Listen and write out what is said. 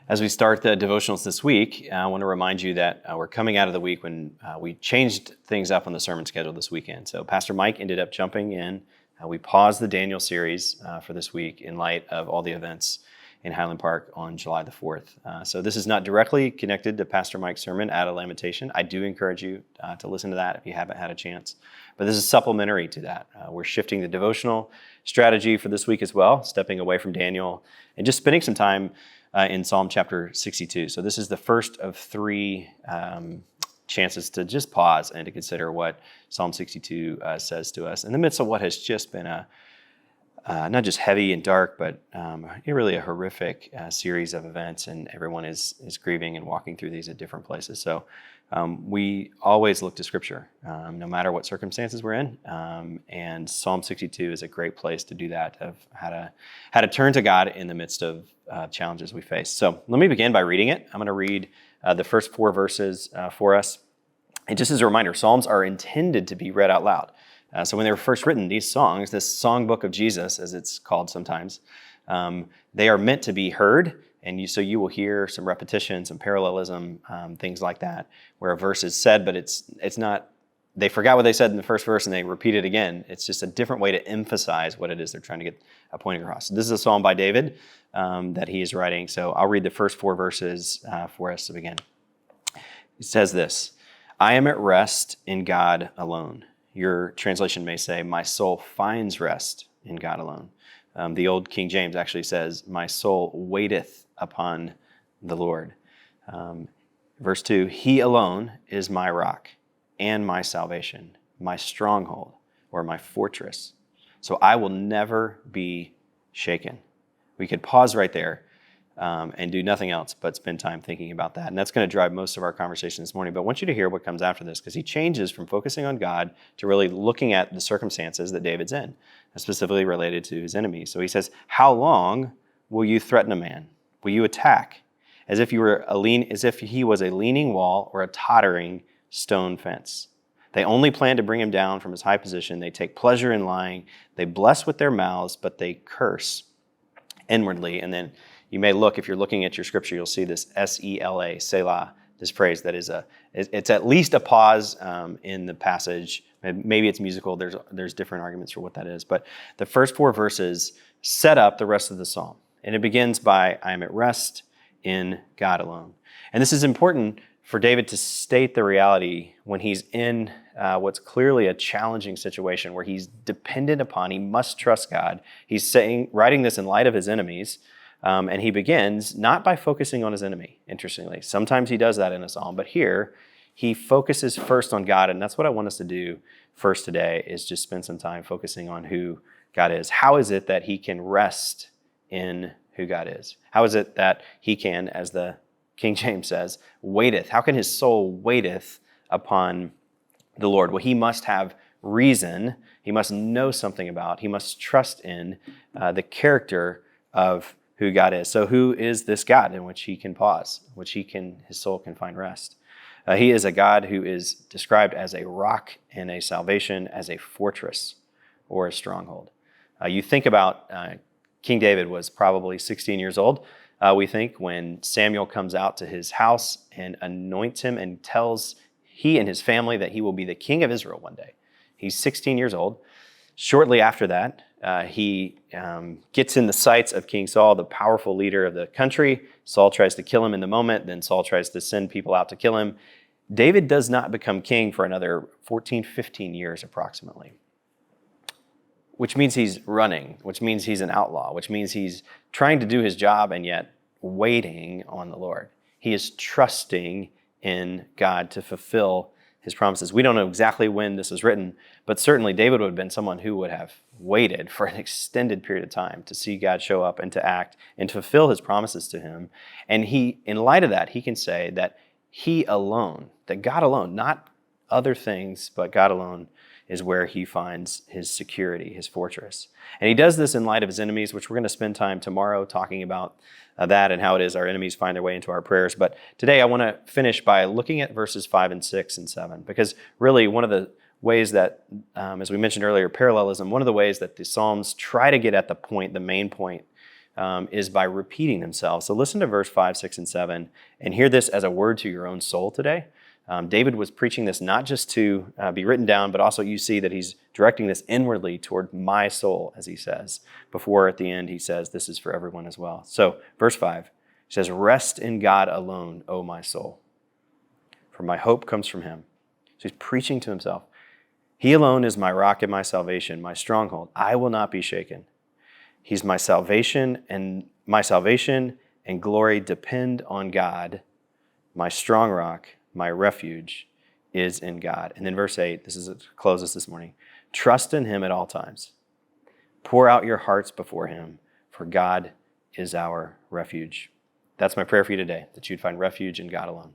As we start the devotionals this week, I want to remind you that we're coming out of the week when we changed things up on the sermon schedule this weekend. So Pastor Mike ended up jumping in. We paused the Daniel series for this week in light of all the events in Highland Park on July the 4th. So this is not directly connected to Pastor Mike's sermon out of Lamentation. I do encourage you to listen to that if you haven't had a chance. But this is supplementary to that. We're shifting the devotional strategy for this week as well, stepping away from Daniel and just spending some time in Psalm chapter 62. So this is the first of three chances to just pause and to consider what Psalm 62 says to us in the midst of what has just been a not just heavy and dark, but really a horrific series of events, and everyone is grieving and walking through these at different places. So we always look to Scripture, no matter what circumstances we're in, and Psalm 62 is a great place to do that, of how to turn to God in the midst of challenges we face. So let me begin by reading it. I'm going to read the first 4 verses for us. And just as a reminder, Psalms are intended to be read out loud. So when they were first written, these songs, this songbook of Jesus, as it's called sometimes, they are meant to be heard, and so you will hear some repetition, some parallelism, things like that, where a verse is said, but it's not, they forgot what they said in the first verse and they repeat it again. It's just a different way to emphasize what it is they're trying to get a point across. This is a psalm by David that he is writing, so I'll read the first 4 verses for us to begin. It says this: "I am at rest in God alone." Your translation may say, "My soul finds rest in God alone." The old King James actually says, "My soul waiteth upon the Lord." Verse 2, "He alone is my rock and my salvation, my stronghold," or my fortress. "So I will never be shaken." We could pause right there and do nothing else but spend time thinking about that. And that's going to drive most of our conversation this morning. But I want you to hear what comes after this, because he changes from focusing on God to really looking at the circumstances that David's in, specifically related to his enemies. So he says, "How long will you threaten a man? Will you attack as if he was a leaning wall or a tottering stone fence? They only plan to bring him down from his high position. They take pleasure in lying. They bless with their mouths, but they curse inwardly." And then you may look, if you're looking at your scripture, you'll see this S-E-L-A, Selah, this phrase that it's at least a pause in the passage. Maybe it's musical. There's different arguments for what that is. But the first 4 verses set up the rest of the psalm. And it begins by, "I am at rest in God alone." And this is important for David to state the reality when he's in what's clearly a challenging situation where he's dependent upon, he must trust God. He's writing this in light of his enemies. And he begins not by focusing on his enemy, interestingly. Sometimes he does that in a psalm, but here he focuses first on God, and that's what I want us to do first today, is just spend some time focusing on who God is. How is it that he can rest in who God is? How is it that he can, as the King James says, waiteth? How can his soul waiteth upon the Lord? Well, he must have reason. He must know something about. He must trust in the character of who God is. So who is this God in which he can pause, which his soul can find rest? He is a God who is described as a rock and a salvation, as a fortress or a stronghold. You think about King David was probably 16 years old, we think, when Samuel comes out to his house and anoints him and tells he and his family that he will be the king of Israel one day. He's 16 years old. Shortly after that, he gets in the sights of King Saul, the powerful leader of the country. Saul tries to kill him in the moment. Then Saul tries to send people out to kill him. David does not become king for another 14, 15 years approximately, which means he's running, which means he's an outlaw, which means he's trying to do his job and yet waiting on the Lord. He is trusting in God to fulfill his promises. We don't know exactly when this was written, but certainly David would have been someone who would have waited for an extended period of time to see God show up and to act and to fulfill his promises to him. And he, in light of that, he can say that he alone, that God alone, not other things, but God alone is where he finds his security, his fortress. And he does this in light of his enemies, which we're going to spend time tomorrow talking about that and how it is our enemies find their way into our prayers. But today I want to finish by looking at verses 5 and 6 and 7, because really one of the ways that, as we mentioned earlier, parallelism, one of the ways that the Psalms try to get at the point, the main point is by repeating themselves. So listen to verse 5, 6, and 7, and hear this as a word to your own soul today. David was preaching this not just to be written down, but also you see that he's directing this inwardly toward my soul, as he says. Before at the end, he says, this is for everyone as well. So verse 5, he says, rest in God alone, O my soul, for my hope comes from him. So he's preaching to himself. He alone is my rock and my salvation, my stronghold. I will not be shaken. He's my salvation and glory depend on God. My strong rock, my refuge is in God. And then verse 8, this is to close us this morning. Trust in him at all times. Pour out your hearts before him, for God is our refuge. That's my prayer for you today, that you'd find refuge in God alone.